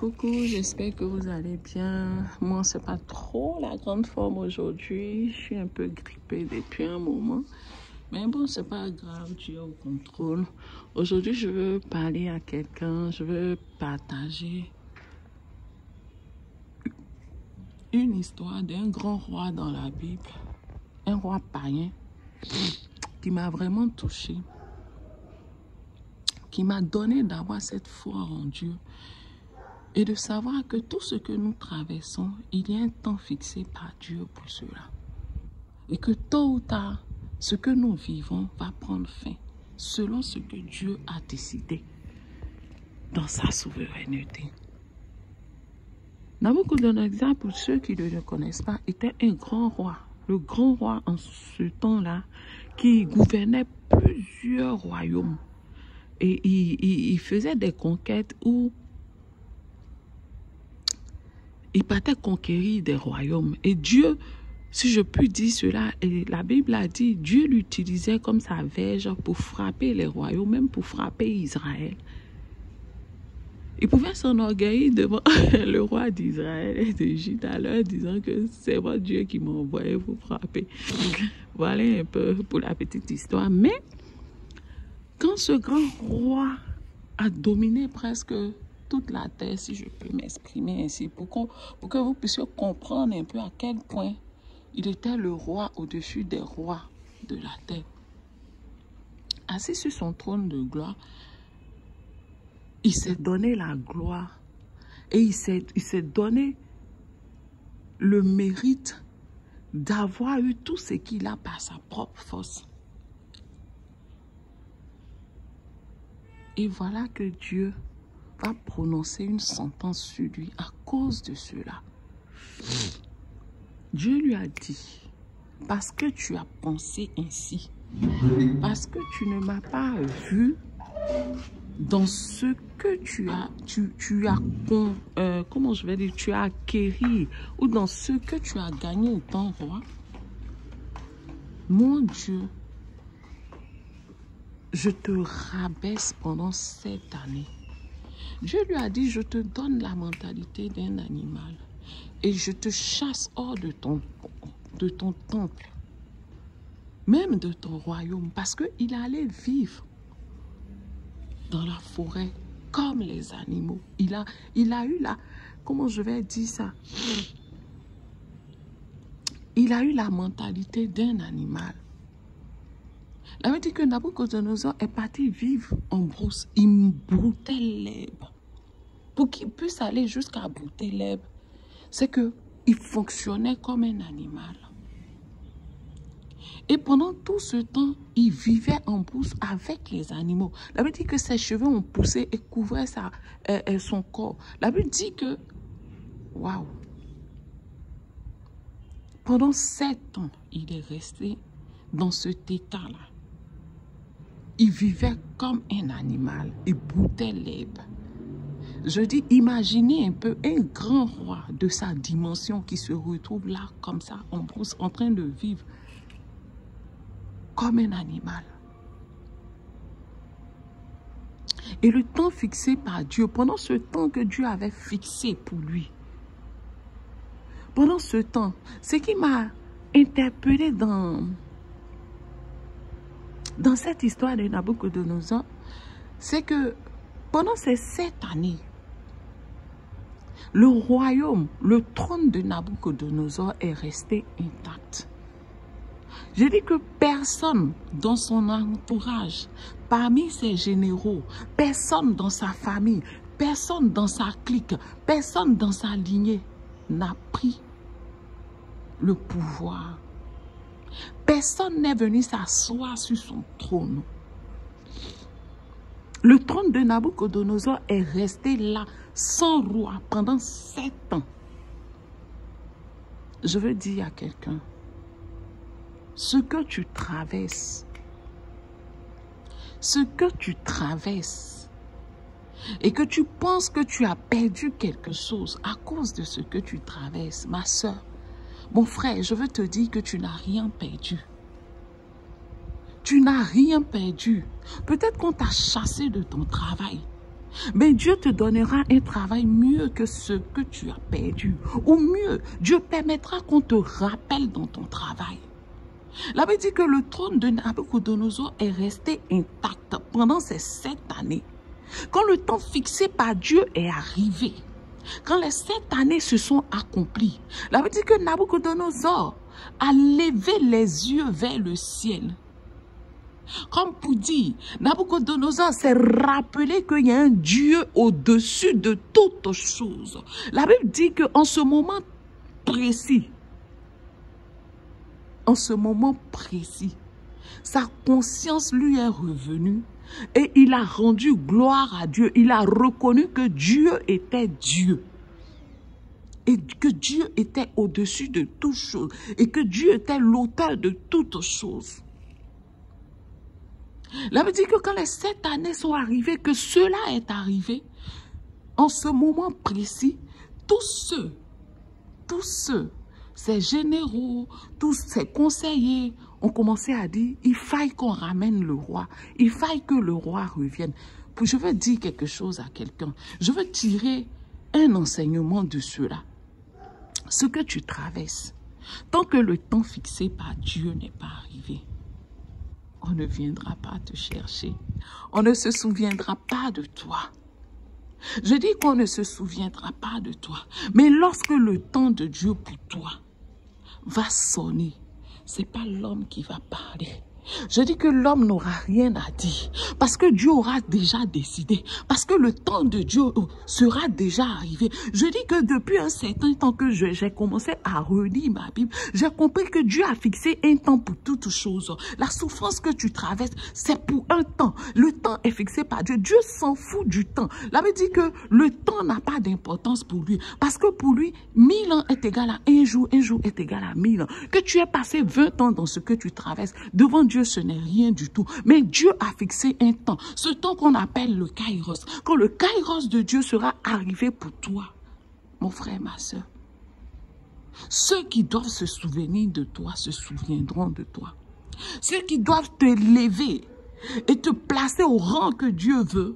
Coucou, j'espère que vous allez bien. Moi, c'est pas trop la grande forme aujourd'hui. Je suis un peu grippée depuis un moment. Mais bon, c'est pas grave, Dieu est au contrôle. Aujourd'hui, je veux parler à quelqu'un. Je veux partager une histoire d'un grand roi dans la Bible. Un roi païen qui m'a vraiment touchée. Qui m'a donné d'avoir cette foi en Dieu. Et de savoir que tout ce que nous traversons, il y a un temps fixé par Dieu pour cela. Et que tôt ou tard, ce que nous vivons va prendre fin, selon ce que Dieu a décidé dans sa souveraineté. Nabuchodonosor, pour ceux qui ne le connaissent pas, était un grand roi. Le grand roi en ce temps-là, qui gouvernait plusieurs royaumes. Et il faisait des conquêtes où il partait conquérir des royaumes. Et Dieu, si je puis dire cela, et la Bible a dit, Dieu l'utilisait comme sa verge pour frapper les royaumes, même pour frapper Israël. Il pouvait s'enorgueillir devant le roi d'Israël et d'Égypte en leur disant que c'est votre Dieu qui m'a envoyé vous frapper. Voilà un peu pour la petite histoire. Mais quand ce grand roi a dominé presque toute la terre, si je peux m'exprimer ainsi, pour que vous puissiez comprendre un peu à quel point il était le roi au-dessus des rois de la terre. Assis sur son trône de gloire, il s'est donné la gloire et il s'est donné le mérite d'avoir eu tout ce qu'il a par sa propre force. Et voilà que Dieu va prononcer une sentence sur lui à cause de cela. Dieu lui a dit, parce que tu as pensé ainsi, parce que tu ne m'as pas vu dans ce que tu as acquéri, ou dans ce que tu as gagné étant roi, mon Dieu, je te rabaisse pendant 7 années. Dieu lui a dit, je te donne la mentalité d'un animal et je te chasse hors de ton temple, même de ton royaume, parce qu'il allait vivre dans la forêt comme les animaux. Il a eu la, comment je vais dire ça? Il a eu la mentalité d'un animal. La Bible dit que Nabuchodonosor est parti vivre en brousse. Il broutait l'herbe. Pour qu'il puisse aller jusqu'à brouter l'herbe, c'est qu'il fonctionnait comme un animal. Et pendant tout ce temps, il vivait en brousse avec les animaux. La Bible dit que ses cheveux ont poussé et couvraient son corps. La Bible dit que, waouh, pendant 7 ans, il est resté dans cet état-là. Il vivait comme un animal. Il broutait l'herbe. Je dis, imaginez un peu un grand roi de sa dimension qui se retrouve là, comme ça, en brousse, en train de vivre comme un animal. Et le temps fixé par Dieu, pendant ce temps que Dieu avait fixé pour lui, pendant ce temps, ce qui m'a interpellé dans cette histoire de Nabuchodonosor, c'est que pendant ces 7 années, le royaume, le trône de Nabuchodonosor est resté intact. Je dis que personne dans son entourage, parmi ses généraux, personne dans sa famille, personne dans sa clique, personne dans sa lignée n'a pris le pouvoir. Personne n'est venu s'asseoir sur son trône. Le trône de Nabuchodonosor est resté là, sans roi, pendant 7 ans. Je veux dire à quelqu'un, ce que tu traverses, et que tu penses que tu as perdu quelque chose à cause de ce que tu traverses, ma soeur, mon frère, je veux te dire que tu n'as rien perdu. Tu n'as rien perdu. Peut-être qu'on t'a chassé de ton travail. Mais Dieu te donnera un travail mieux que ce que tu as perdu. Ou mieux, Dieu permettra qu'on te rappelle dans ton travail. La Bible dit que le trône de Nabucodonosor est resté intact pendant ces 7 années. Quand le temps fixé par Dieu est arrivé, quand les 7 années se sont accomplies, la Bible dit que Nabucodonosor a levé les yeux vers le ciel. Comme pour dire, Nabucodonosor s'est rappelé qu'il y a un Dieu au-dessus de toutes choses. La Bible dit qu'en ce moment précis, sa conscience lui est revenue et il a rendu gloire à Dieu. Il a reconnu que Dieu était Dieu. Et que Dieu était au-dessus de toutes choses. Et que Dieu était l'auteur de toutes choses. La Bible dit que quand les 7 années sont arrivées, que cela est arrivé, en ce moment précis, tous ceux, ces généraux, tous ces conseillers ont commencé à dire, il faille qu'on ramène le roi, il faille que le roi revienne. Je veux dire quelque chose à quelqu'un, je veux tirer un enseignement de cela. Ce que tu traverses, tant que le temps fixé par Dieu n'est pas arrivé, on ne viendra pas te chercher. On ne se souviendra pas de toi. Je dis qu'on ne se souviendra pas de toi. Mais lorsque le temps de Dieu pour toi va sonner, ce n'est pas l'homme qui va parler. Je dis que l'homme n'aura rien à dire parce que Dieu aura déjà décidé, parce que le temps de Dieu sera déjà arrivé. Je dis que depuis un certain temps que j'ai commencé à relire ma Bible, j'ai compris que Dieu a fixé un temps pour toutes choses. La souffrance que tu traverses, c'est pour un temps. Le temps est fixé par Dieu. Dieu s'en fout du temps. La Bible dit que le temps n'a pas d'importance pour lui, parce que pour lui, 1000 ans est égal à un jour est égal à 1000 ans. Que tu aies passé 20 ans dans ce que tu traverses, devant Dieu, ce n'est rien du tout. Mais Dieu a fixé un temps. Ce temps qu'on appelle le Kairos. Quand le Kairos de Dieu sera arrivé pour toi, mon frère, ma soeur, ceux qui doivent se souvenir de toi se souviendront de toi. Ceux qui doivent te lever et te placer au rang que Dieu veut,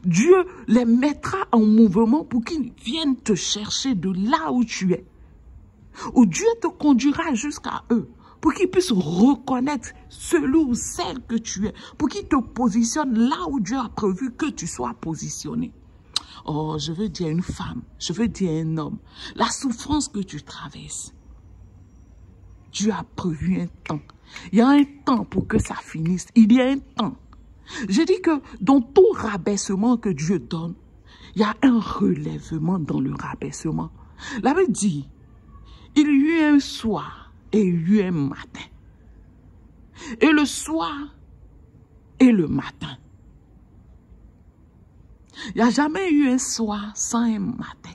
Dieu les mettra en mouvement pour qu'ils viennent te chercher de là où tu es. Ou Dieu te conduira jusqu'à eux, pour qu'ils puissent reconnaître celui ou celle que tu es, pour qu'ils te positionnent là où Dieu a prévu que tu sois positionné. Oh, je veux dire une femme, je veux dire un homme, la souffrance que tu traverses, Dieu a prévu un temps. Il y a un temps pour que ça finisse, il y a un temps. Je dis que dans tout rabaissement que Dieu donne, il y a un relèvement dans le rabaissement. La Bible dit, il y eut un soir, et il y a eu un matin. Et le soir et le matin. Il n'y a jamais eu un soir sans un matin.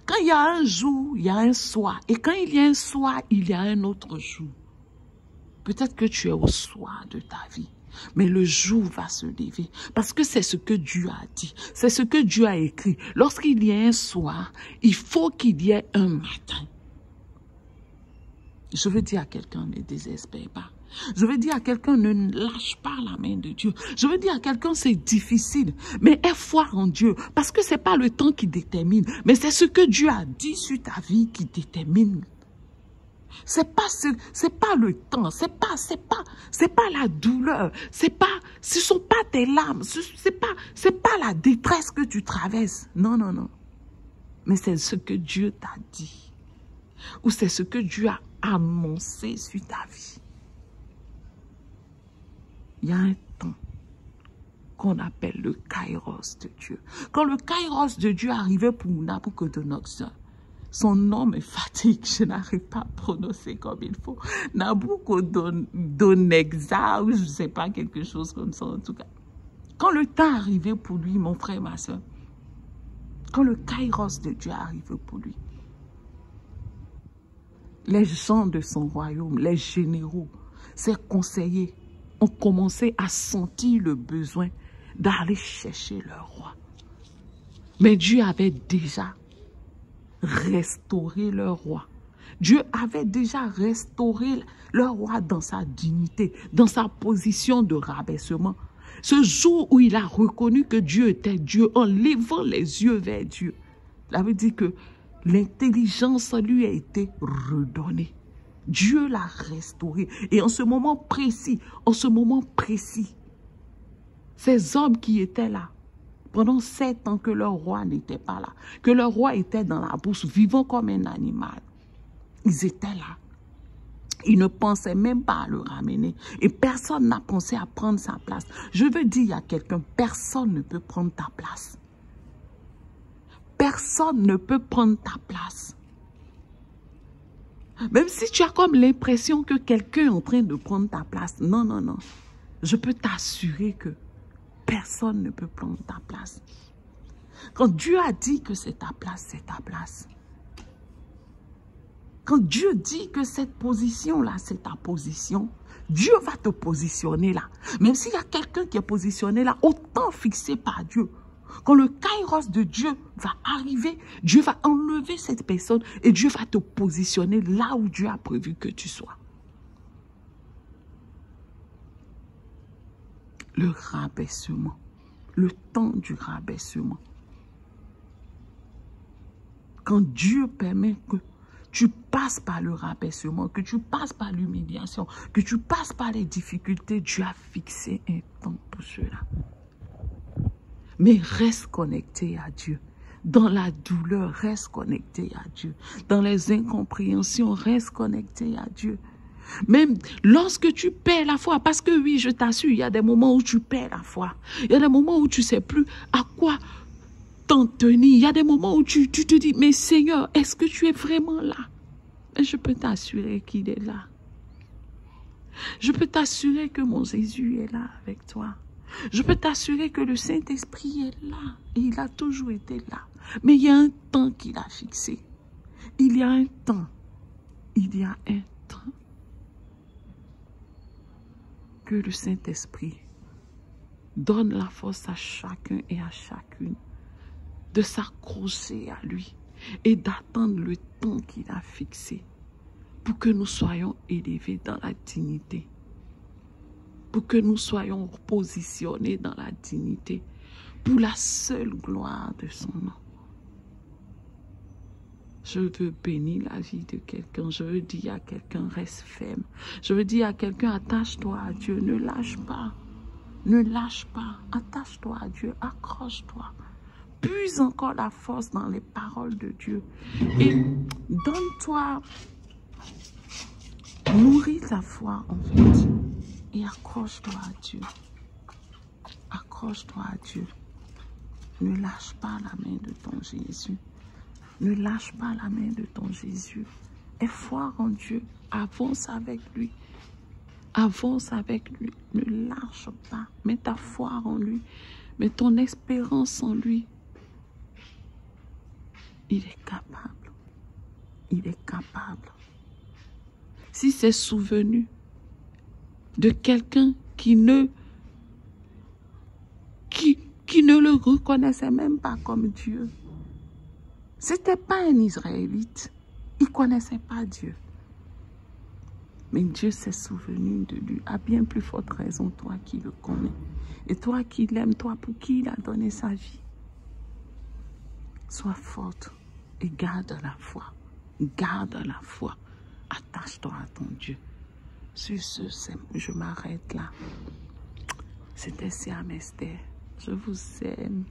Quand il y a un jour, il y a un soir. Et quand il y a un soir, il y a un autre jour. Peut-être que tu es au soir de ta vie. Mais le jour va se lever. Parce que c'est ce que Dieu a dit. C'est ce que Dieu a écrit. Lorsqu'il y a un soir, il faut qu'il y ait un matin. Je veux dire à quelqu'un, ne désespère pas. Je veux dire à quelqu'un, ne lâche pas la main de Dieu. Je veux dire à quelqu'un, c'est difficile. Mais aie foi en Dieu. Parce que ce n'est pas le temps qui détermine. Mais c'est ce que Dieu a dit sur ta vie qui détermine. C'est pas le temps. C'est pas la douleur. Ce sont pas tes larmes. C'est pas la détresse que tu traverses. Non, non, non. Mais c'est ce que Dieu t'a dit. Ou c'est ce que Dieu a annoncé sur ta vie. Il y a un temps qu'on appelle le Kairos de Dieu. Quand le Kairos de Dieu arrivait pour Nabucodonosor, son nom me fatigue, je n'arrive pas à prononcer comme il faut. Nabucodonosor, ou je ne sais pas, quelque chose comme ça en tout cas. Quand le temps arrivait pour lui, mon frère, ma soeur, quand le Kairos de Dieu arrivait pour lui, les gens de son royaume, les généraux, ses conseillers ont commencé à sentir le besoin d'aller chercher leur roi. Mais Dieu avait déjà restauré leur roi. Dieu avait déjà restauré leur roi dans sa dignité, dans sa position de rabaissement. Ce jour où il a reconnu que Dieu était Dieu, en levant les yeux vers Dieu, ça veut dire que l'intelligence lui a été redonnée. Dieu l'a restauré. Et en ce moment précis, ces hommes qui étaient là, pendant 7 ans que leur roi n'était pas là, que leur roi était dans la bourse, vivant comme un animal, ils étaient là. Ils ne pensaient même pas à le ramener. Et personne n'a pensé à prendre sa place. Je veux dire à quelqu'un, personne ne peut prendre ta place. Personne ne peut prendre ta place. Même si tu as comme l'impression que quelqu'un est en train de prendre ta place. Non, non, non. Je peux t'assurer que personne ne peut prendre ta place. Quand Dieu a dit que c'est ta place, c'est ta place. Quand Dieu dit que cette position-là, c'est ta position, Dieu va te positionner là. Même s'il y a quelqu'un qui est positionné là, autant fixé par Dieu. Quand le kairos de Dieu va arriver, Dieu va enlever cette personne et Dieu va te positionner là où Dieu a prévu que tu sois. Le rabaissement, le temps du rabaissement. Quand Dieu permet que tu passes par le rabaissement, que tu passes par l'humiliation, que tu passes par les difficultés, Dieu a fixé un temps pour cela. Mais reste connecté à Dieu. Dans la douleur, reste connecté à Dieu. Dans les incompréhensions, reste connecté à Dieu. Même lorsque tu perds la foi, parce que oui, je t'assure, il y a des moments où tu perds la foi. Il y a des moments où tu ne sais plus à quoi t'en tenir. Il y a des moments où tu te dis, mais Seigneur, est-ce que tu es vraiment là? Et je peux t'assurer qu'il est là. Je peux t'assurer que mon Jésus est là avec toi. Je peux t'assurer que le Saint-Esprit est là. Et il a toujours été là. Mais il y a un temps qu'il a fixé. Il y a un temps. Il y a un temps que le Saint-Esprit donne la force à chacun et à chacune de s'accrocher à lui et d'attendre le temps qu'il a fixé pour que nous soyons élevés dans la dignité, pour que nous soyons positionnés dans la dignité, pour la seule gloire de son nom. Je veux bénir la vie de quelqu'un. Je veux dire à quelqu'un, reste ferme. Je veux dire à quelqu'un, attache-toi à Dieu. Ne lâche pas. Ne lâche pas. Attache-toi à Dieu. Accroche-toi. Puise encore la force dans les paroles de Dieu. Et donne-toi, nourris ta foi en fait. Et accroche-toi à Dieu. Accroche-toi à Dieu. Ne lâche pas la main de ton Jésus. Ne lâche pas la main de ton Jésus. Aie foi en Dieu. Avance avec lui. Avance avec lui. Ne lâche pas. Mets ta foi en lui. Mets ton espérance en lui. Il est capable. Il est capable. Si c'est souvenu de quelqu'un qui ne le reconnaissait même pas comme Dieu. C'était pas un Israélite. Il connaissait pas Dieu. Mais Dieu s'est souvenu de lui. À bien plus forte raison, toi qui le connais. Et toi qui l'aimes, toi pour qui il a donné sa vie. Sois forte et garde la foi. Garde la foi. Attache-toi à ton Dieu. Sur ce, je m'arrête là. C'était Siam Esther. Je vous aime.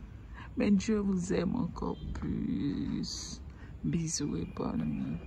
Mais Dieu vous aime encore plus. Bisous et bonne nuit.